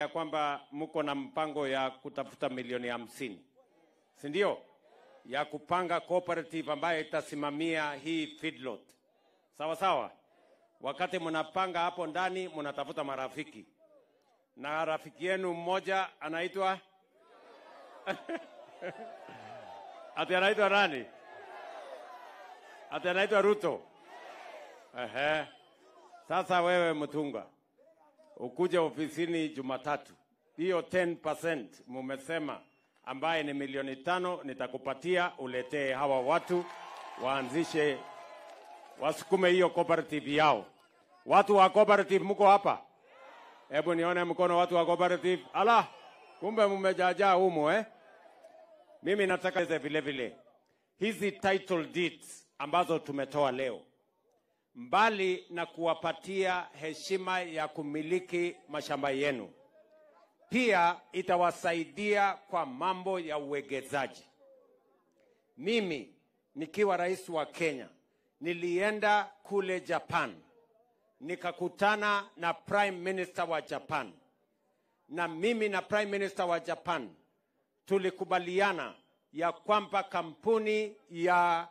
ya kwamba mko na mpango ya kutafuta milioni 50. Si ndio? Ya kupanga cooperative ambayo itasimamia hii feedlot. Sawa sawa? Wakati mnapanga hapo ndani mnatafuta marafiki. Na rafiki yenu mmoja anaitwa ati anaitwa nani? Ati anaitwa Ruto. Sasa wewe Mutunga, ukuje ofisini Jumatatu. Hiyo 10% mumesema ambaye ni milioni 5 nitakupatia, uletee hawa watu waanzishe, wasukume hiyo cooperative yao. Watu wa cooperative mko hapa? Hebu nione mkono watu wa cooperative. Ala, kumbe mmejajaa humo Mimi nataka vile vile hizi title deeds ambazo tumetoa leo, mbali na kuwapatia heshima ya kumiliki mashamba yenu, pia itawasaidia kwa mambo ya uwekezaji. Mimi nikiwa rais wa Kenya nilienda kule Japan, nikakutana na Prime Minister wa Japan, na mimi na Prime Minister wa Japan tulikubaliana ya kwamba kampuni ya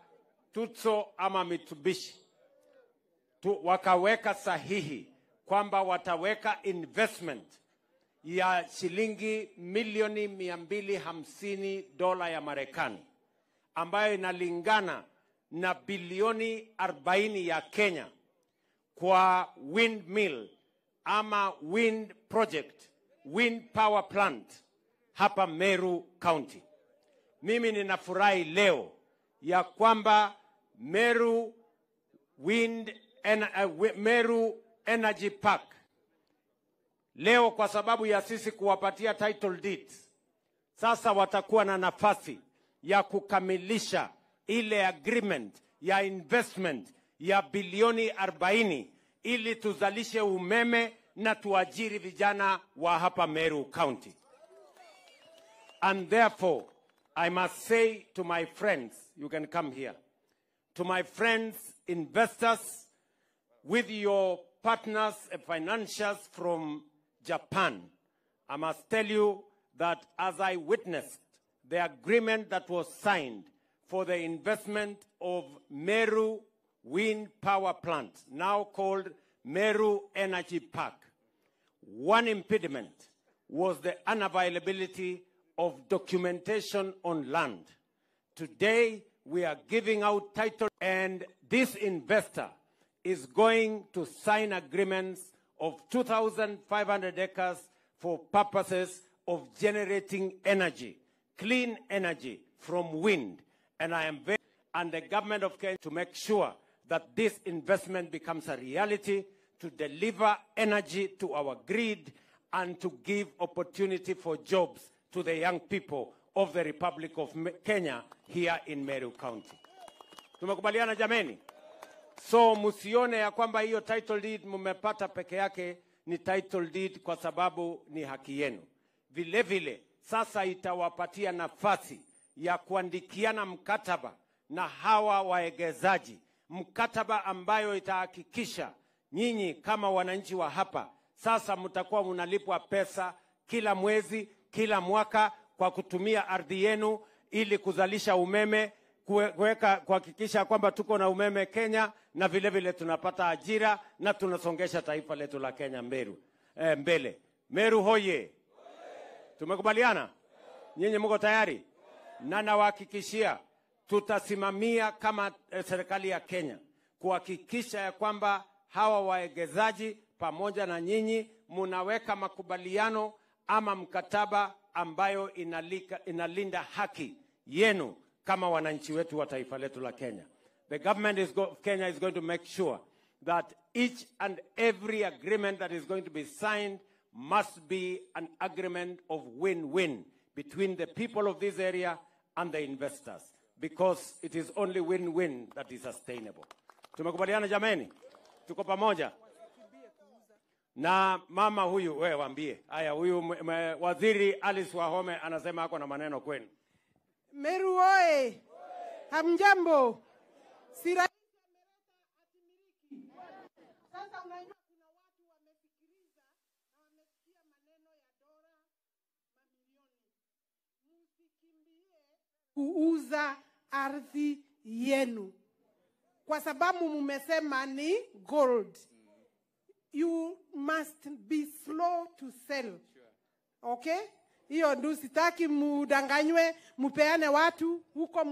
Tutso ama Mitsubishi wakaweka sahihi kwamba wataweka investment ya shilingi milioni 250 dola ya Marekani, ambayo inalingana na bilioni 40 ya Kenya kwa windmill ama wind project, wind power plant hapa Meru County. Mimi ninafurahi leo ya kwamba Meru Energy Park leo, kwa sababu ya sisi kuwapatia title deeds, sasa watakuwa na nafasi ya kukamilisha ile agreement ya investment ya bilioni 40 ili tuzalishe umeme na tuajiri vijana wa hapa Meru County. And therefore, I must say to my friends, you can come here, to my friends, investors, with your partners and financiers from Japan, I must tell you that as I witnessed the agreement that was signed for the investment of Meru Wind Power Plant, now called Meru Energy Park, one impediment was the unavailability of documentation on land. Today, we are giving out title, and this investor is going to sign agreements of 2,500 acres for purposes of generating energy, clean energy from wind. And I am very, and the government of Kenya, to make sure that this investment becomes a reality, to deliver energy to our grid and to give opportunity for jobs to the young people of the Republic of Kenya here in Meru County. Tumekubaliana jameni? So musione ya kwamba hiyo title deed mumepata peke yake ni title deed kwa sababu ni haki yenu. Vile vile sasa itawapatia nafasi ya kuandikiana mkataba na hawa waegezaji, mkataba ambayo itahakikisha nyinyi kama wananchi wa hapa sasa mtakuwa mnalipwa pesa kila mwezi, kila mwaka kwa kutumia ardhi yenu ili kuzalisha umeme, kuhakikisha kwamba tuko na umeme Kenya, na vile vile tunapata ajira na tunasongesha taifa letu la Kenya mbele. Meru hoye. Tumekubaliana? Nyinyi mko tayari? Na nawahakikishia tutasimamia kama serikali ya Kenya kuhakikisha ya kwamba hawa waegezaji pamoja na nyinyi munaweka makubaliano ama mkataba ambayo inalinda haki yenu kama wananchi wetu wa taifa letu la Kenya. The government of Kenya is going to make sure that each and every agreement that is going to be signed must be an agreement of win-win between the people of this area and the investors, because it is only win-win that is sustainable. Tumekubaliana jameni? Tuko pamoja? Na mama huyu, wewe waambie. Haya, huyu waziri Alice Wahome anasema hako na maneno kwenu. Meru oe. Hamjambo. Si rais ameleta hatimiliki. Sasa unajua kuna watu wamefikiriza na wamesikia maneno ya dola kuuza ardhi yenu, kwa sababu mmesema ni gold. You must be slow to sell. Okay? Hiyo ndio sitaki mudanganywe, mupeane watu huko,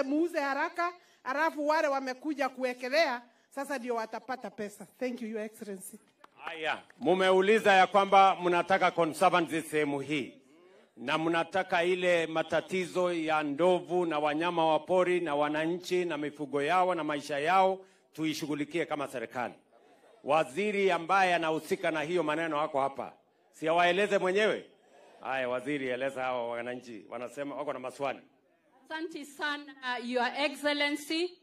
muuze haraka, alafu wale wamekuja kuwekelea sasa ndio watapata pesa. Thank you, Your Excellency. Haya, mumeuliza ya kwamba mnataka conservancy sehemu hii na mnataka ile matatizo ya ndovu na wanyama wa pori na wananchi na mifugo yao na maisha yao tuishughulikie kama serikali. Waziri ambaye anahusika na hiyo maneno wako hapa, si awaeleze mwenyewe? Haya, waziri, eleza hao wananchi, wanasema wako na maswali. Asante sana Your Excellency,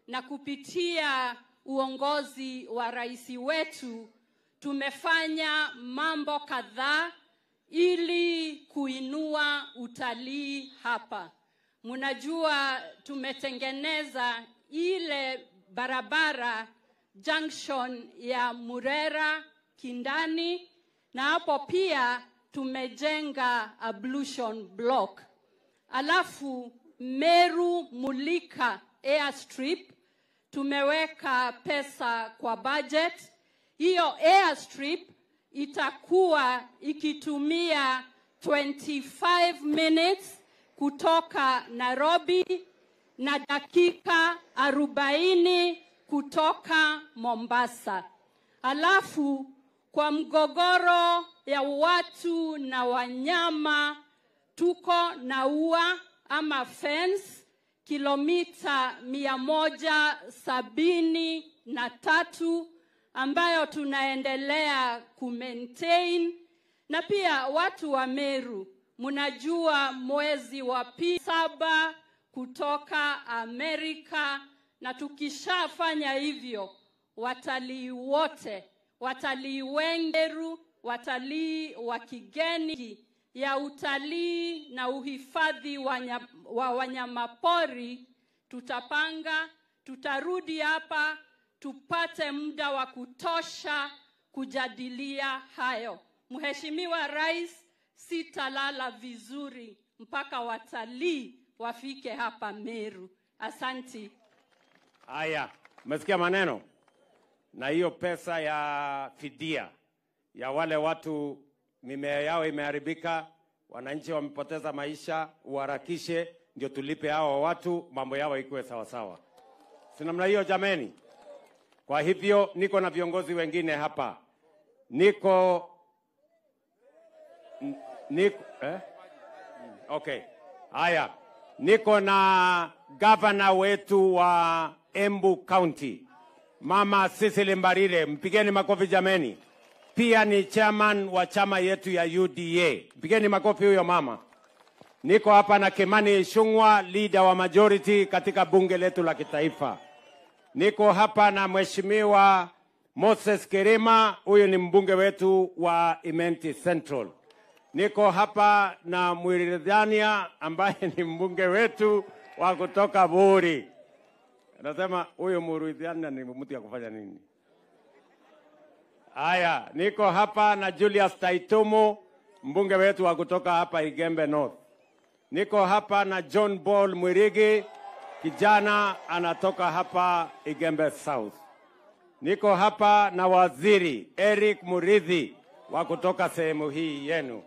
na kupitia uongozi wa rais wetu tumefanya mambo kadhaa ili kuinua utalii hapa. Mnajua tumetengeneza ile barabara junction ya Murera Kindani, na hapo pia tumejenga ablution block. Alafu Meru Mulika airstrip tumeweka pesa kwa budget. Hiyo airstrip itakuwa ikitumia 25 minutes kutoka Nairobi na dakika 40 kutoka Mombasa. Alafu kwa mgogoro ya watu na wanyama tuko na ua ama fence kilomita 173 ambayo tunaendelea kumaintain. Na pia watu wa Meru, mnajua mwezi wa 7 kutoka Amerika, na tukishafanya hivyo watalii wote, watalii wengeru, watalii wa kigeni ya utalii na uhifadhi wa wanyamapori, tutapanga, tutarudi hapa tupate muda wa kutosha kujadilia hayo. Mheshimiwa Rais, sitalala vizuri mpaka watalii wafike hapa Meru. Asanti. Haya, umesikia maneno? Na hiyo pesa ya fidia ya wale watu mimea yao imeharibika, wananchi wamepoteza maisha, uharakishe ndio tulipe hao watu, mambo yao ikuwe sawa sawa. Si namna hiyo jameni? Kwa hivyo niko na viongozi wengine hapa. Okay. Haya. Niko na governor wetu wa Embu County, Mama Cecily Mbarire. Mpigeni makofi jameni. Pia ni chairman wa chama yetu ya UDA. Mpigeni makofi huyo mama. Niko hapa na Kimani Ichung'wah, leader wa majority katika bunge letu la kitaifa. Niko hapa na Mheshimiwa Moses Kerima, huyu ni mbunge wetu wa Imenti Central. Niko hapa na Mwiridhania ambaye ni mbunge wetu wa kutoka Buri. Nasema huyu Mwiridhania ni mtu ya kufanya nini? Haya, niko hapa na Julius Taitumu, mbunge wetu wa kutoka hapa Igembe North. Niko hapa na John Ball Mwirigi, kijana anatoka hapa Igembe South. Niko hapa na waziri Eric Murithi wa kutoka sehemu hii yenu.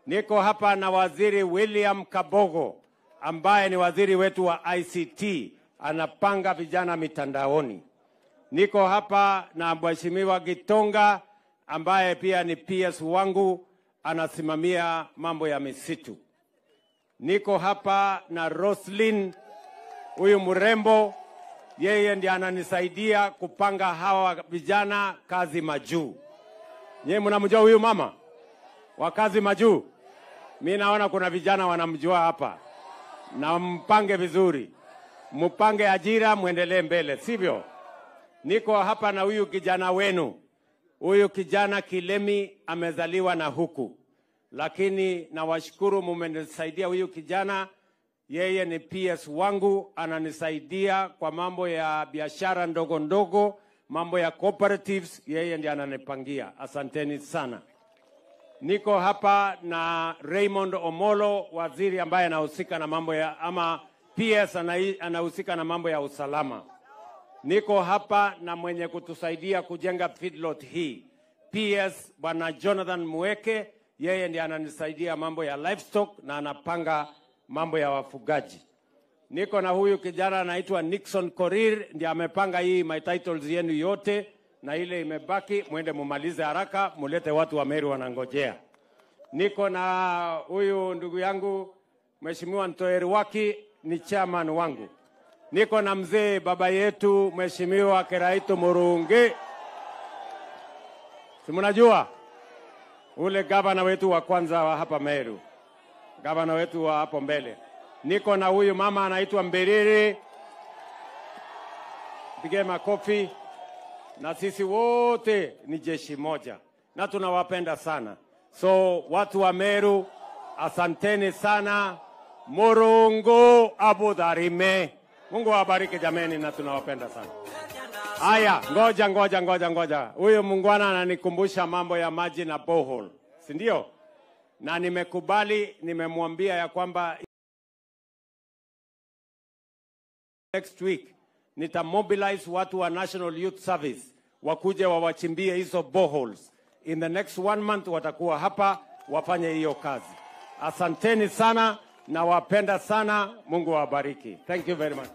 Niko hapa na waziri William Kabogo ambaye ni waziri wetu wa ICT, anapanga vijana mitandaoni. Niko hapa na Mheshimiwa Gitonga ambaye pia ni PS wangu, anasimamia mambo ya misitu. Niko hapa na Roslyn, huyu mrembo, yeye ndiye ananisaidia kupanga hawa vijana kazi majuu. Nyie mnamjua huyu mama wa kazi majuu? Mimi naona kuna vijana wanamjua hapa. Na mpange vizuri. Mpange ajira, muendelee mbele, sivyo? Niko hapa na huyu kijana wenu. Huyu kijana Kilemi amezaliwa na huku. Lakini nawashukuru mmenisaidia huyu kijana. Yeye ni PS wangu, ananisaidia kwa mambo ya biashara ndogo ndogo, mambo ya cooperatives, yeye ndiye ananipangia. Asanteni sana. Niko hapa na Raymond Omolo, waziri ambaye anahusika na mambo ya ama PS anahusika na mambo ya usalama. Niko hapa na mwenye kutusaidia kujenga feedlot hii, PS Bwana Jonathan Mueke, yeye ndiye ananisaidia mambo ya livestock na anapanga mambo ya wafugaji. Niko na huyu kijana anaitwa Nixon Korir, ndiye amepanga hii my titles yenu yote, na ile imebaki muende mumalize haraka, mulete watu wa Meru wanangojea. Niko na huyu ndugu yangu Mheshimiwa Ntoeri Waki, ni chairman wangu. Niko na mzee baba yetu Mheshimiwa Keraito Murungi. Si mnajua? Ule gavana wetu wa kwanza wa hapa Meru. Gavana wetu wa hapo mbele. Niko na huyu mama anaitwa Mbiriri. Pige makofi. Na sisi wote ni jeshi moja. Na tunawapenda sana. So watu wa Meru, asanteni sana. Murungu abudharime. Mungu awabariki jameni, na tunawapenda sana. Haya, ngoja. Huyu mungwana ananikumbusha mambo ya maji na borehole. Si ndio? Na nimekubali, nimemwambia ya kwamba next week nitamobilize watu wa National Youth Service wakuje wawachimbie hizo boreholes. In the next 1 month watakuwa hapa wafanye hiyo kazi. Asanteni sana na wapenda sana. Mungu awabariki. Thank you very much.